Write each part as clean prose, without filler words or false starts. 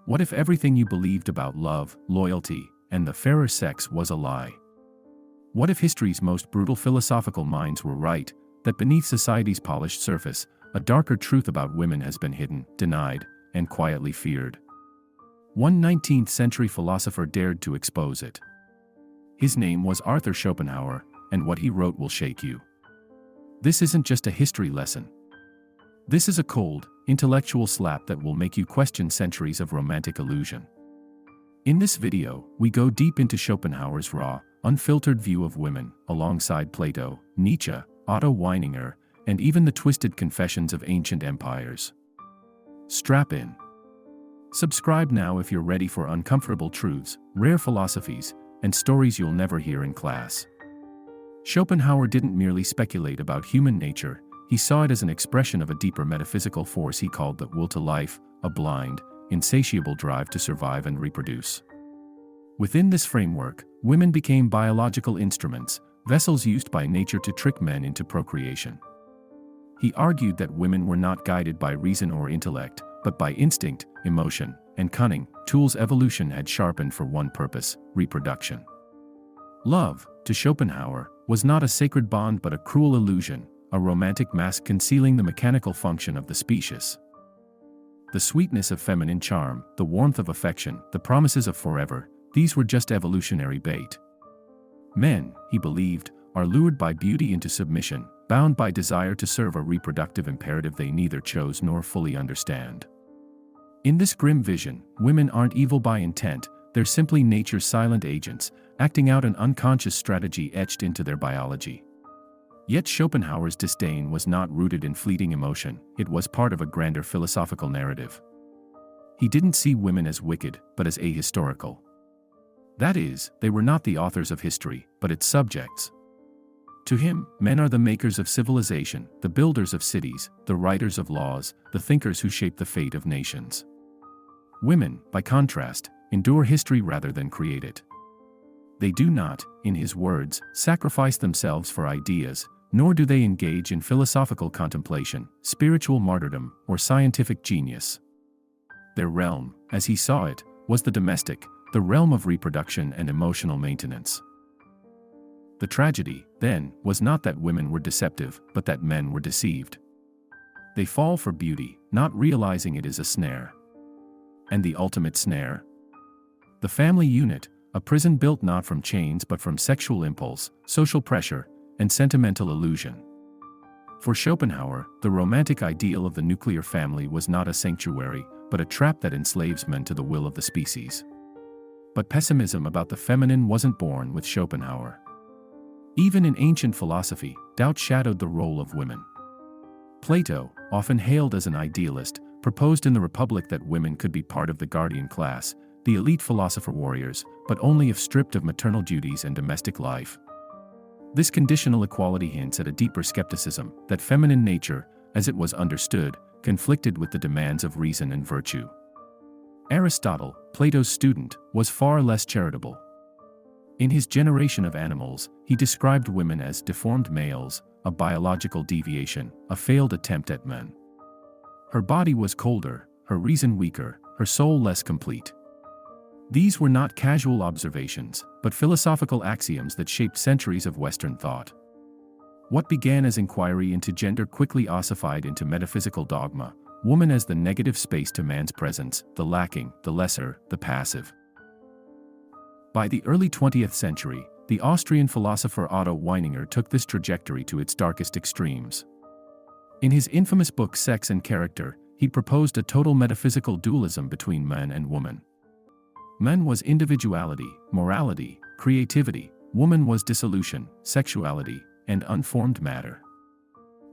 What if everything you believed about love, loyalty, and the fairer sex was a lie? What if history's most brutal philosophical minds were right, that beneath society's polished surface, a darker truth about women has been hidden, denied, and quietly feared? One 19th-century philosopher dared to expose it. His name was Arthur Schopenhauer, and what he wrote will shake you. This isn't just a history lesson. This is a cold, intellectual slap that will make you question centuries of romantic illusion. In this video, we go deep into Schopenhauer's raw, unfiltered view of women, alongside Plato, Nietzsche, Otto Weininger, and even the twisted confessions of ancient empires. Strap in. Subscribe now if you're ready for uncomfortable truths, rare philosophies, and stories you'll never hear in class. Schopenhauer didn't merely speculate about human nature, he saw it as an expression of a deeper metaphysical force he called the will to life, a blind, insatiable drive to survive and reproduce. Within this framework, women became biological instruments, vessels used by nature to trick men into procreation. He argued that women were not guided by reason or intellect, but by instinct, emotion, and cunning, tools evolution had sharpened for one purpose: reproduction. Love, to Schopenhauer, was not a sacred bond but a cruel illusion, a romantic mask concealing the mechanical function of the species. The sweetness of feminine charm, the warmth of affection, the promises of forever, these were just evolutionary bait. Men, he believed, are lured by beauty into submission, bound by desire to serve a reproductive imperative they neither chose nor fully understand. In this grim vision, women aren't evil by intent, they're simply nature's silent agents, acting out an unconscious strategy etched into their biology. Yet Schopenhauer's disdain was not rooted in fleeting emotion, it was part of a grander philosophical narrative. He didn't see women as wicked, but as ahistorical. That is, they were not the authors of history, but its subjects. To him, men are the makers of civilization, the builders of cities, the writers of laws, the thinkers who shape the fate of nations. Women, by contrast, endure history rather than create it. They do not, in his words, sacrifice themselves for ideas, nor do they engage in philosophical contemplation, spiritual martyrdom, or scientific genius. Their realm, as he saw it, was the domestic, the realm of reproduction and emotional maintenance. The tragedy, then, was not that women were deceptive, but that men were deceived. They fall for beauty, not realizing it is a snare. And the ultimate snare? The family unit, a prison built not from chains but from sexual impulse, social pressure, and sentimental illusion. For Schopenhauer, the romantic ideal of the nuclear family was not a sanctuary, but a trap that enslaves men to the will of the species. But pessimism about the feminine wasn't born with Schopenhauer. Even in ancient philosophy, doubt shadowed the role of women. Plato, often hailed as an idealist, proposed in the Republic that women could be part of the guardian class, the elite philosopher-warriors, but only if stripped of maternal duties and domestic life. This conditional equality hints at a deeper skepticism, that feminine nature, as it was understood, conflicted with the demands of reason and virtue. Aristotle, Plato's student, was far less charitable. In his Generation of Animals, he described women as deformed males, a biological deviation, a failed attempt at men. Her body was colder, her reason weaker, her soul less complete. These were not casual observations, but philosophical axioms that shaped centuries of Western thought. What began as inquiry into gender quickly ossified into metaphysical dogma, woman as the negative space to man's presence, the lacking, the lesser, the passive. By the early 20th century, the Austrian philosopher Otto Weininger took this trajectory to its darkest extremes. In his infamous book Sex and Character, he proposed a total metaphysical dualism between man and woman. Man was individuality, morality, creativity; woman was dissolution, sexuality, and unformed matter.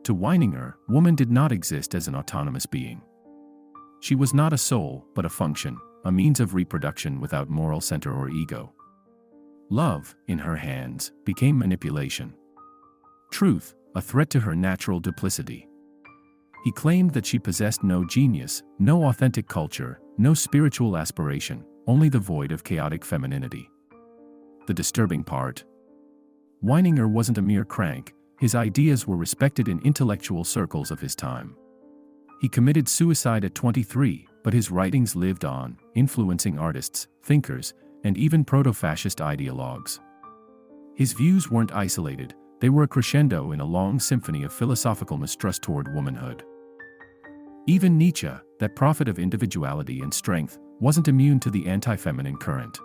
To Weininger, woman did not exist as an autonomous being. She was not a soul, but a function, a means of reproduction without moral center or ego. Love, in her hands, became manipulation. Truth, a threat to her natural duplicity. He claimed that she possessed no genius, no authentic culture, no spiritual aspiration, only the void of chaotic femininity. The disturbing part? Weininger wasn't a mere crank, his ideas were respected in intellectual circles of his time. He committed suicide at 23, but his writings lived on, influencing artists, thinkers, and even proto-fascist ideologues. His views weren't isolated, they were a crescendo in a long symphony of philosophical mistrust toward womanhood. Even Nietzsche, that prophet of individuality and strength, wasn't immune to the anti-feminine current.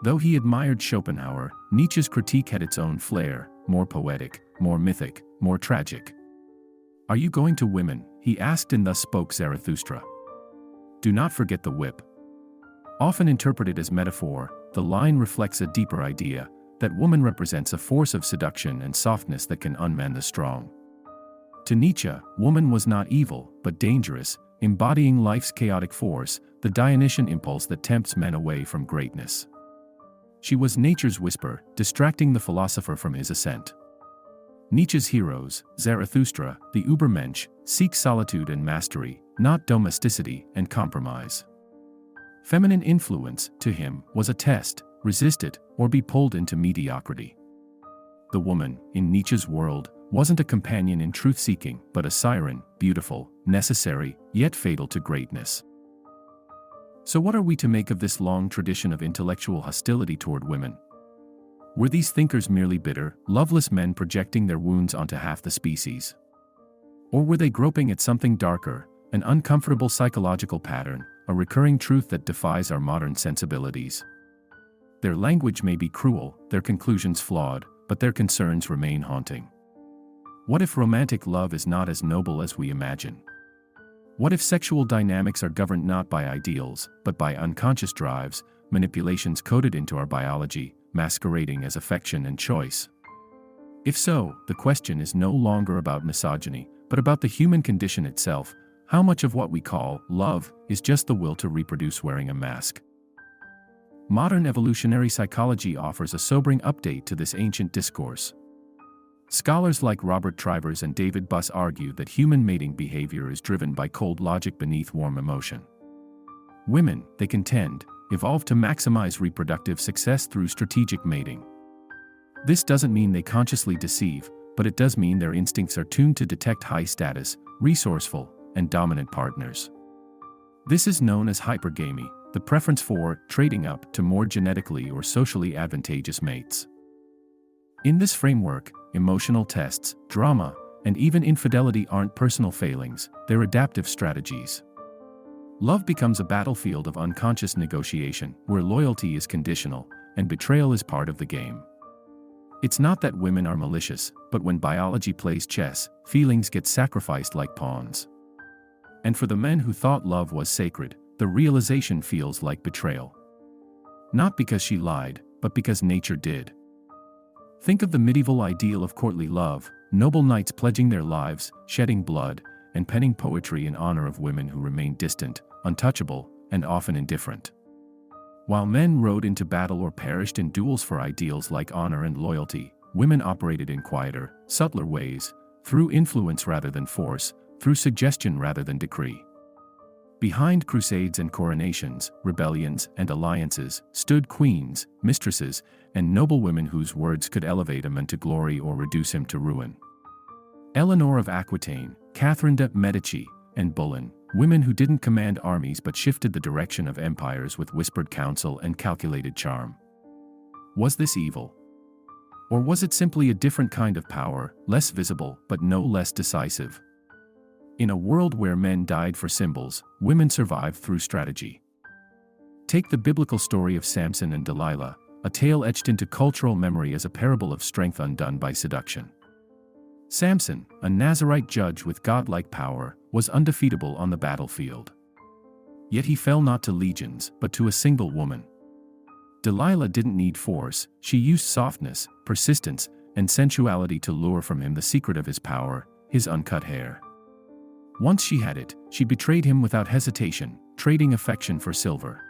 Though he admired Schopenhauer, Nietzsche's critique had its own flair, more poetic, more mythic, more tragic. "Are you going to women?" he asked, and thus spoke Zarathustra. "Do not forget the whip." Often interpreted as metaphor, the line reflects a deeper idea, that woman represents a force of seduction and softness that can unman the strong. To Nietzsche, woman was not evil, but dangerous, embodying life's chaotic force, the Dionysian impulse that tempts men away from greatness. She was nature's whisper, distracting the philosopher from his ascent. Nietzsche's heroes, Zarathustra, the Übermensch, seek solitude and mastery, not domesticity and compromise. Feminine influence, to him, was a test: resist it, or be pulled into mediocrity. The woman, in Nietzsche's world, wasn't a companion in truth-seeking, but a siren, beautiful, necessary, yet fatal to greatness. So what are we to make of this long tradition of intellectual hostility toward women? Were these thinkers merely bitter, loveless men projecting their wounds onto half the species? Or were they groping at something darker, an uncomfortable psychological pattern, a recurring truth that defies our modern sensibilities? Their language may be cruel, their conclusions flawed, but their concerns remain haunting. What if romantic love is not as noble as we imagine? What if sexual dynamics are governed not by ideals, but by unconscious drives, manipulations coded into our biology, masquerading as affection and choice? If so, the question is no longer about misogyny, but about the human condition itself. How much of what we call love is just the will to reproduce wearing a mask? Modern evolutionary psychology offers a sobering update to this ancient discourse. Scholars like Robert Trivers and David Buss argue that human mating behavior is driven by cold logic beneath warm emotion. Women, they contend, evolved to maximize reproductive success through strategic mating. This doesn't mean they consciously deceive, but it does mean their instincts are tuned to detect high-status, resourceful, and dominant partners. This is known as hypergamy, the preference for trading up to more genetically or socially advantageous mates. In this framework, emotional tests, drama, and even infidelity aren't personal failings, they're adaptive strategies. Love becomes a battlefield of unconscious negotiation, where loyalty is conditional, and betrayal is part of the game. It's not that women are malicious, but when biology plays chess, feelings get sacrificed like pawns. And for the men who thought love was sacred, the realization feels like betrayal. Not because she lied, but because nature did. Think of the medieval ideal of courtly love, noble knights pledging their lives, shedding blood, and penning poetry in honor of women who remained distant, untouchable, and often indifferent. While men rode into battle or perished in duels for ideals like honor and loyalty, women operated in quieter, subtler ways, through influence rather than force, through suggestion rather than decree. Behind crusades and coronations, rebellions and alliances, stood queens, mistresses, and noble women whose words could elevate a man to glory or reduce him to ruin. Eleanor of Aquitaine, Catherine de' Medici, and Boleyn, women who didn't command armies but shifted the direction of empires with whispered counsel and calculated charm. Was this evil? Or was it simply a different kind of power, less visible but no less decisive? In a world where men died for symbols, women survived through strategy. Take the biblical story of Samson and Delilah, a tale etched into cultural memory as a parable of strength undone by seduction. Samson, a Nazarite judge with godlike power, was undefeatable on the battlefield. Yet he fell not to legions, but to a single woman. Delilah didn't need force, she used softness, persistence, and sensuality to lure from him the secret of his power, his uncut hair. Once she had it, she betrayed him without hesitation, trading affection for silver.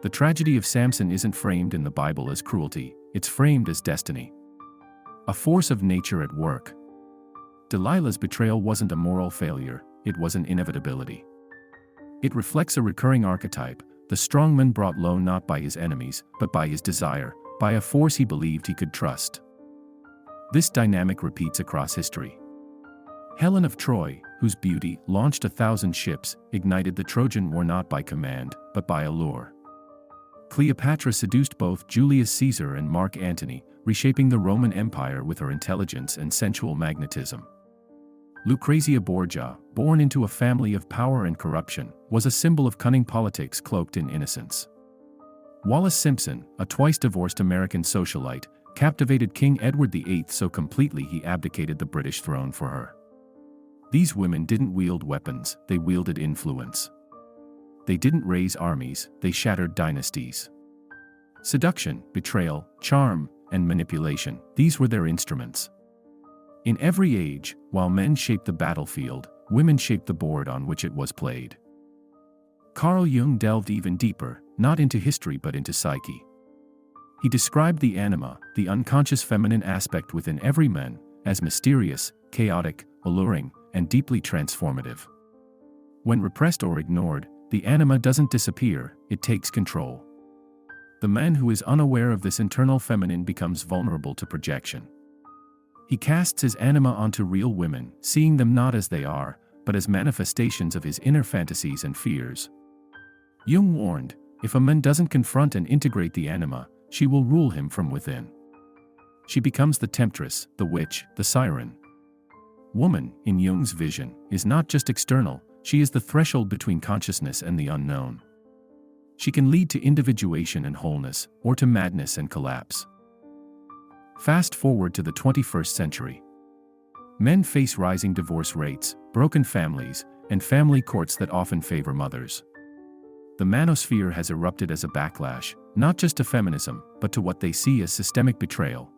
The tragedy of Samson isn't framed in the Bible as cruelty, it's framed as destiny. A force of nature at work. Delilah's betrayal wasn't a moral failure, it was an inevitability. It reflects a recurring archetype, the strongman brought low not by his enemies, but by his desire, by a force he believed he could trust. This dynamic repeats across history. Helen of Troy, whose beauty launched 1,000 ships, ignited the Trojan War not by command, but by allure. Cleopatra seduced both Julius Caesar and Mark Antony, reshaping the Roman Empire with her intelligence and sensual magnetism. Lucrezia Borgia, born into a family of power and corruption, was a symbol of cunning politics cloaked in innocence. Wallace Simpson, a twice-divorced American socialite, captivated King Edward VIII so completely he abdicated the British throne for her. These women didn't wield weapons, they wielded influence. They didn't raise armies, they shattered dynasties. Seduction, betrayal, charm, and manipulation, these were their instruments. In every age, while men shaped the battlefield, women shaped the board on which it was played. Carl Jung delved even deeper, not into history but into psyche. He described the anima, the unconscious feminine aspect within every man, as mysterious, chaotic, alluring, and deeply transformative. When repressed or ignored, the anima doesn't disappear, it takes control. The man who is unaware of this internal feminine becomes vulnerable to projection. He casts his anima onto real women, seeing them not as they are, but as manifestations of his inner fantasies and fears. Jung warned, if a man doesn't confront and integrate the anima, she will rule him from within. She becomes the temptress, the witch, the siren. Woman, in Jung's vision, is not just external, she is the threshold between consciousness and the unknown. She can lead to individuation and wholeness, or to madness and collapse. Fast forward to the 21st century. Men face rising divorce rates, broken families, and family courts that often favor mothers. The manosphere has erupted as a backlash, not just to feminism, but to what they see as systemic betrayal.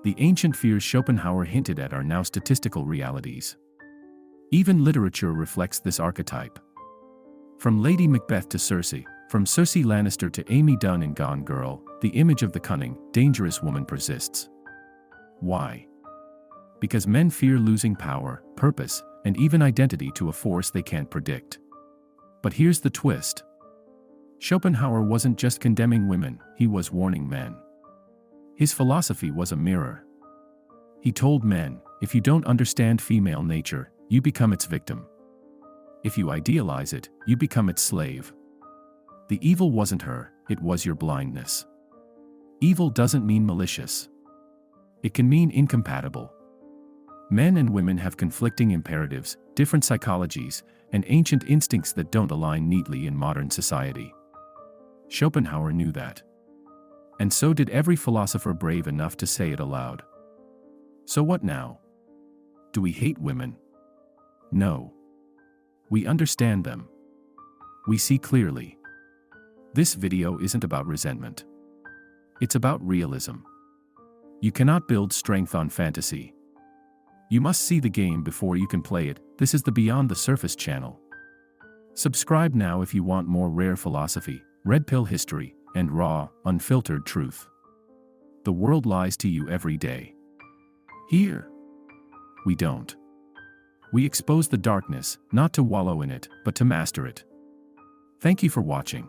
The ancient fears Schopenhauer hinted at are now statistical realities. Even literature reflects this archetype. From Lady Macbeth to Cersei, from Cersei Lannister to Amy Dunn in Gone Girl, the image of the cunning, dangerous woman persists. Why? Because men fear losing power, purpose, and even identity to a force they can't predict. But here's the twist. Schopenhauer wasn't just condemning women, he was warning men. His philosophy was a mirror. He told men, if you don't understand female nature, you become its victim. If you idealize it, you become its slave. The evil wasn't her, it was your blindness. Evil doesn't mean malicious. It can mean incompatible. Men and women have conflicting imperatives, different psychologies, and ancient instincts that don't align neatly in modern society. Schopenhauer knew that. And so did every philosopher brave enough to say it aloud. So what now? Do we hate women? No. We understand them. We see clearly. This video isn't about resentment. It's about realism. You cannot build strength on fantasy. You must see the game before you can play it. This is the Beyond the Surface channel. Subscribe now if you want more rare philosophy, red pill history, and raw, unfiltered truth. The world lies to you every day. Here, we don't. We expose the darkness, not to wallow in it, but to master it. Thank you for watching.